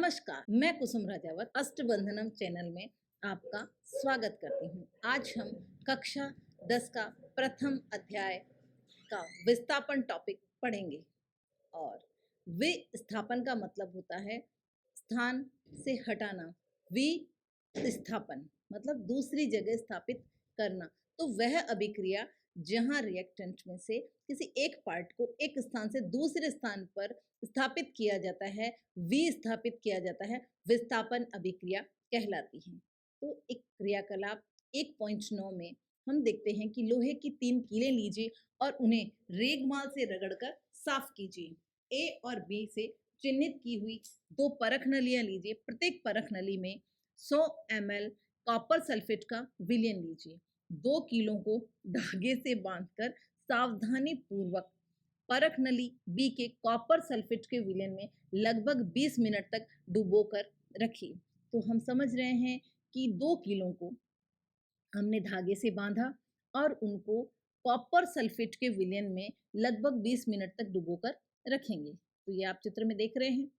नमस्कार, मैं कुसुम राजावत अष्टबंधनम चैनल में आपका स्वागत करती हूँ। आज हम कक्षा 10 का प्रथम अध्याय का विस्थापन टॉपिक पढ़ेंगे और विस्थापन का मतलब होता है स्थान से हटाना। विस्थापन मतलब दूसरी जगह स्थापित करना। तो वह अभिक्रिया जहाँ रिएक्टेंट में से किसी एक पार्ट को एक स्थान से दूसरे स्थान पर स्थापित किया जाता है, विस्थापित किया जाता है, विस्थापन अभिक्रिया कहलाती है। तो एक क्रियाकलाप 1.9 में हम देखते हैं कि लोहे की 3 कीलें लीजिए और उन्हें रेगमाल से रगड़कर साफ कीजिए। ए और बी से चिन्हित की हुई 2 परख नलियां लीजिए। प्रत्येक परख नली में 100 ml कॉपर सल्फेट का विलयन लीजिए। 2 कीलों को धागे से बांधकर सावधानी पूर्वक परख नली बी के कॉपर सल्फेट के विलयन में लगभग 20 मिनट तक डुबोकर रखिए। तो हम समझ रहे हैं कि 2 कीलों को हमने धागे से बांधा और उनको कॉपर सल्फेट के विलयन में लगभग 20 मिनट तक डुबोकर रखेंगे। तो ये आप चित्र में देख रहे हैं।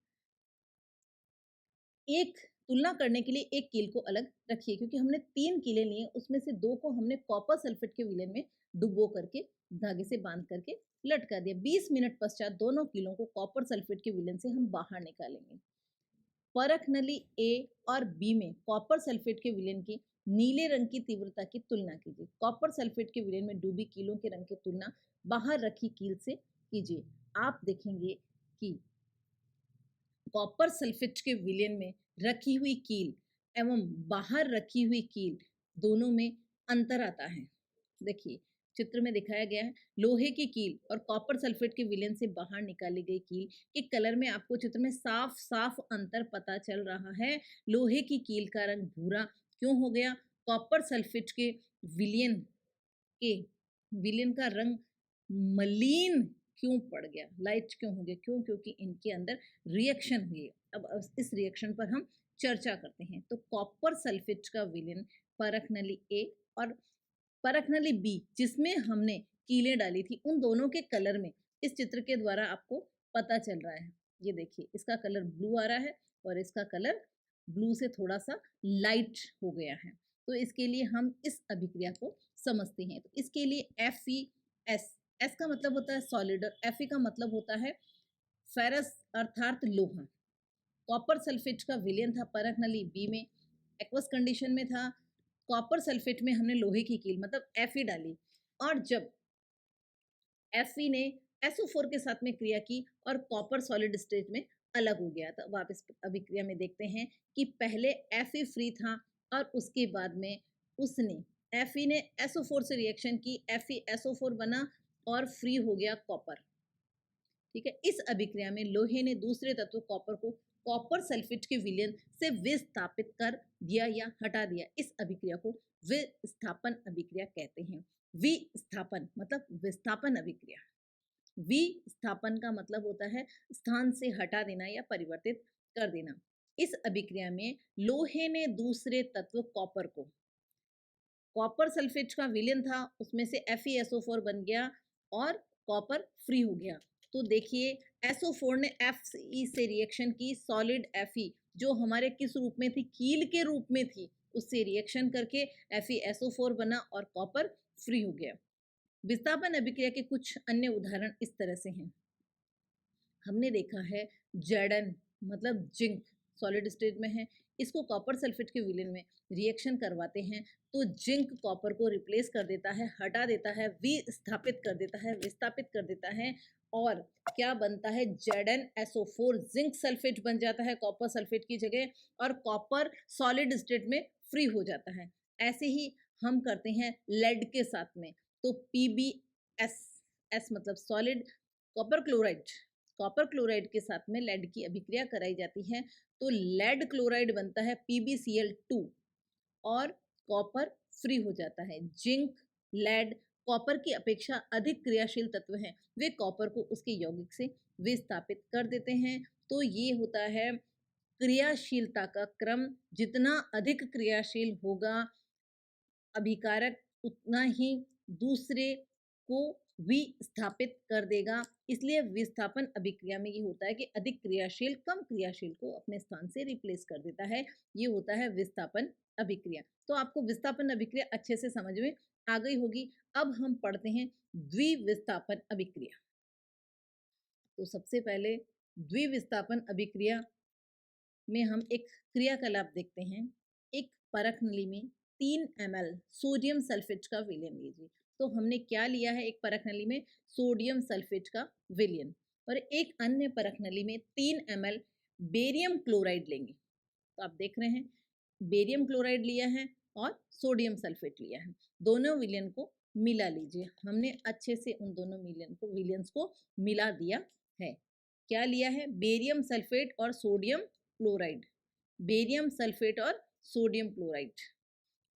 एक तुलना करने के लिए एक कील को अलग रखिए क्योंकि हमने 3 कीलें लिए, उसमें से 2 को हमने कॉपर सल्फेट के विलयन में डुबो करके धागे से बांध करके लटका दिया। 20 मिनट पश्चात दोनों कीलों को कॉपर सल्फेट के विलयन से हम बाहर निकालेंगे। परख नली ए और बी में कॉपर सल्फेट के विलयन की नीले रंग की तीव्रता की तुलना कीजिए। कॉपर सल्फेट के विलयन में डूबी कीलों के रंग की तुलना बाहर रखी कील से कीजिए। आप देखेंगे कि कॉपर सल्फेट के विलयन में रखी हुई कील एवं बाहर रखी हुई कील दोनों में अंतर आता है। देखिए चित्र में दिखाया गया है लोहे की कील और कॉपर सल्फेट के विलयन से बाहर निकाली गई कील के कलर में आपको चित्र में साफ साफ अंतर पता चल रहा है। लोहे की कील का रंग भूरा क्यों हो गया? कॉपर सल्फेट के विलयन के विलयन का रंग मलिन क्यों पड़ गया, लाइट क्यों हो गया? क्यों? क्योंकि इनके अंदर रिएक्शन हुई। अब इस रिएक्शन पर हम चर्चा करते हैं। तो कॉपर सल्फेट का विलयन परख नली ए और परख नली बी जिसमें हमने कीलें डाली थी, उन दोनों के कलर में इस चित्र के द्वारा आपको पता चल रहा है। ये देखिए इसका कलर ब्लू आ रहा है और इसका कलर ब्लू से थोड़ा सा लाइट हो गया है। तो इसके लिए हम इस अभिक्रिया को समझते हैं। तो इसके लिए FeS, एस का मतलब होता है सॉलिड और Fe का मतलब होता है फेरस अर्थात लोहा। कॉपर सल्फेट का विलयन था परख नली बी में, एक्वस कंडीशन में था। कॉपर सल्फेट में हमने लोहे की कील मतलब Fe डाली और जब Fe ने SO4 के साथ में क्रिया की और कॉपर सॉलिड स्टेट में अलग हो गया था। अब आप इस अभिक्रिया में देखते हैं कि पहले Fe फ्री था और उसके बाद में उसने Fe ने SO4 से रिएक्शन की, FeSO4 बना और फ्री हो गया कॉपर। ठीक है, इस अभिक्रिया में लोहे ने दूसरे तत्व कॉपर को कॉपर सल्फेट के विलयन से विस्थापित कर दिया या हटा दिया। इस अभिक्रिया को विस्थापन अभिक्रिया कहते हैं। विस्थापन मतलब विस्थापन अभिक्रिया। विस्थापन का मतलब होता है स्थान से हटा देना या परिवर्तित कर देना। इस अभिक्रिया में लोहे ने दूसरे तत्व कॉपर को, कॉपर सल्फेट का विलयन था उसमें से FeSO4 बन गया और कॉपर फ्री हो गया। तो देखिए SO4 ने Fe से रिएक्शन की, सॉलिड Fe जो हमारे किस रूप में थी, कील के रूप में थी, उससे रिएक्शन करके FeSO4 बना और कॉपर फ्री हो गया। विस्थापन अभिक्रिया के कुछ अन्य उदाहरण इस तरह से हैं। हमने देखा है Zn मतलब जिंक सॉलिड स्टेट में है, इसको कॉपर सल्फेट के विलयन में रिएक्शन करवाते हैं तो जिंक कॉपर को रिप्लेस कर देता है, हटा देता है, विस्थापित कर देता है, विस्थापित कर देता है और क्या बनता है ZnSO4 जिंक सल्फेट बन जाता है कॉपर सल्फेट की जगह और कॉपर सॉलिड स्टेट में फ्री हो जाता है। ऐसे ही हम करते हैं लेड के साथ में, तो PbS, S मतलब solid, copper chloride, copper chloride के साथ में लेड की अभिक्रिया कराई जाती है तो लेड क्लोराइड बनता है PbCl2 और कॉपर फ्री हो जाता है। जिंक, लेड कॉपर की अपेक्षा अधिक क्रियाशील तत्व हैं, वे कॉपर को उसके यौगिक से विस्थापित कर देते हैं। तो ये होता है क्रियाशीलता का क्रम। जितना अधिक क्रियाशील होगा अभिकारक उतना ही दूसरे को विस्थापित कर देगा। इसलिए विस्थापन अभिक्रिया में ये होता है कि अधिक क्रियाशील कम क्रियाशील को अपने स्थान से रिप्लेस कर देता है। ये होता है विस्थापन अभिक्रिया। तो आपको विस्थापन अभिक्रिया अच्छे से समझ में आ गई होगी। अब हम पढ़ते हैं द्विविस्थापन अभिक्रिया। तो सबसे पहले द्विविस्थापन अभिक्रिया में हम एक क्रियाकलाप देखते हैं। एक परख नली में 3 ml सोडियम सल्फेट का विलयन लीजिए। तो हमने क्या लिया है, एक परख नली में सोडियम सल्फेट का विलयन, और एक अन्य परख नली में 3 ml बेरियम क्लोराइड लेंगे। तो आप देख रहे हैं बेरियम क्लोराइड लिया है और सोडियम सल्फेट लिया है। दोनों विलयन को मिला लीजिए। हमने अच्छे से उन दोनों विलयंस को मिला दिया है। क्या लिया है, बेरियम सल्फेट और सोडियम क्लोराइड, बेरियम सल्फेट और सोडियम क्लोराइड।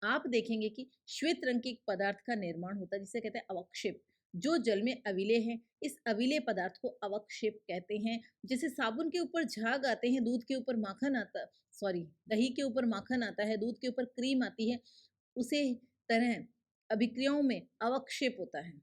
आप देखेंगे कि श्वेत रंग के एक पदार्थ का निर्माण होता है जिसे कहते हैं अवक्षेप, जो जल में अविलेय है। इस अविलेय पदार्थ को अवक्षेप कहते हैं। जैसे साबुन के ऊपर झाग आते हैं, दूध के ऊपर माखन आता, दही के ऊपर माखन आता है, दूध के ऊपर क्रीम आती है, उसे तरह अभिक्रियाओं में अवक्षेप होता है।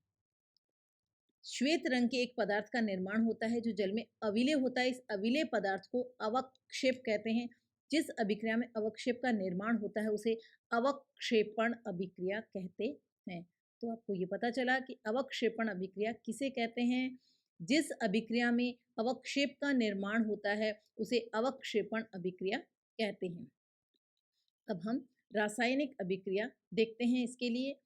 श्वेत रंग के एक पदार्थ का निर्माण होता है जो जल में अविलेय होता है। इस अविलेय पदार्थ को अवक्षेप कहते हैं। जिस अभिक्रिया में अवक्षेप का निर्माण होता है उसे अवक्षेपण अभिक्रिया कहते हैं। तो आपको ये पता चला कि अवक्षेपण अभिक्रिया किसे कहते हैं। जिस अभिक्रिया में अवक्षेप का निर्माण होता है उसे अवक्षेपण अभिक्रिया कहते हैं। अब हम रासायनिक अभिक्रिया देखते हैं। इसके लिए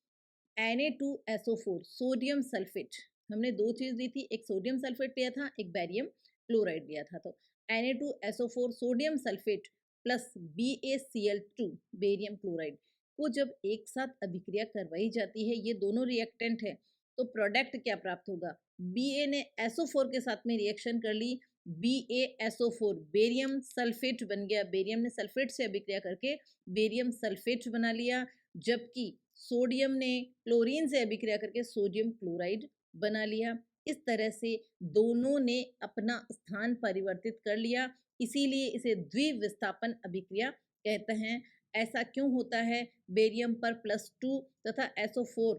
Na2SO4 सोडियम सल्फेट, हमने दो चीज ली थी, एक सोडियम सल्फेट लिया था, एक बेरियम क्लोराइड लिया था। तो Na2SO4 sodium sulphate plus BaCl2 barium chloride को जब एक साथ अभिक्रिया करवाई जाती है, ये दोनों रिएक्टेंट है, तो प्रोडक्ट क्या प्राप्त होगा। Ba ने SO4 के साथ में रिएक्शन कर ली, BaSO4 बेरियम सल्फेट बन गया। बेरियम ने सल्फेट से अभिक्रिया करके बेरियम सल्फेट बना लिया, जबकि सोडियम ने क्लोरीन से अभिक्रिया करके सोडियम क्लोराइड बना लिया। इस तरह से दोनों ने अपना स्थान परिवर्तित कर लिया, इसीलिए इसे द्विविस्थापन अभिक्रिया कहते हैं। ऐसा क्यों होता है, बेरियम पर +2 तथा SO4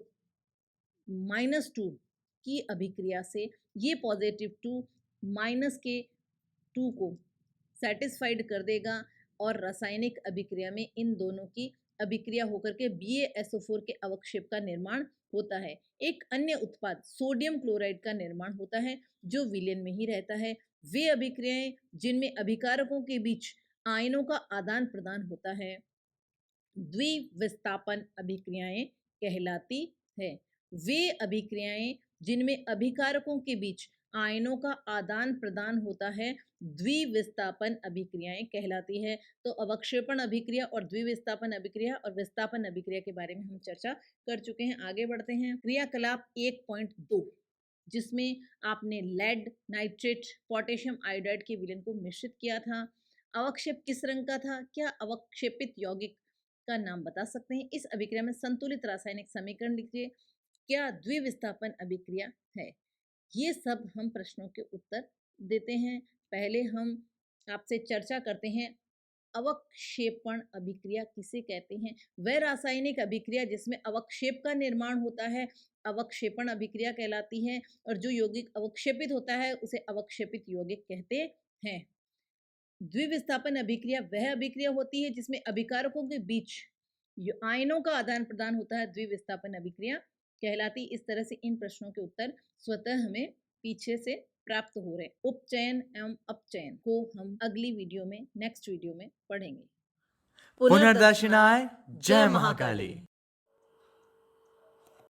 -2 की अभिक्रिया से ये +2 -2 को सेटिस्फाइड कर देगा और रासायनिक अभिक्रिया में इन दोनों की अभिक्रिया होकर के BaSO4 के अवक्षेप का निर्माण होता है। एक अन्य उत्पाद सोडियम क्लोराइड का निर्माण होता है जो विलयन में ही रहता है। वे अभिक्रियाएं जिनमें अभिकारकों के बीच आयनों का आदान प्रदान होता है द्विविस्थापन अभिक्रियाएं कहलाती है। वे अभिक्रियाएं जिनमें अभिकारकों के बीच आयनों का आदान प्रदान होता है द्विविस्थापन अभिक्रियाएं कहलाती है। तो अवक्षेपण अभिक्रिया और द्विविस्थापन अभिक्रिया और विस्थापन अभिक्रिया के बारे में हम चर्चा कर चुके हैं। आगे बढ़ते हैं। क्रियाकलाप 1.2 जिसमें आपने लेड, नाइट्रेट, पोटेशियम आयोडाइड के विलयन को मिश्रित किया था। अवक्षेप किस रंग का था, क्या अवक्षेपित यौगिक का नाम बता सकते हैं। इस अभिक्रिया में संतुलित रासायनिक समीकरण लिखिए। क्या द्विविस्थापन अभिक्रिया है। ये सब हम प्रश्नों के उत्तर देते हैं। पहले हम आपसे चर्चा करते हैं अवक्षेपण अभिक्रिया किसे कहते हैं। वह रासायनिक अभिक्रिया जिसमें अवक्षेप का निर्माण होता है अवक्षेपण अभिक्रिया कहलाती है, और जो यौगिक अवक्षेपित होता है उसे अवक्षेपित यौगिक कहते हैं। द्विविस्थापन अभिक्रिया वह अभिक्रिया होती है जिसमें अभिकारकों के बीच आयनों का आदान प्रदान होता है द्विविस्थापन अभिक्रिया कहलाती। इस तरह से इन प्रश्नों के उत्तर स्वतः हमें पीछे से प्राप्त हो रहे। उपचयन एवं अपचयन को हम अगली वीडियो में, नेक्स्ट वीडियो में पढ़ेंगे। पुनर्दर्शनाय जय महाकाली।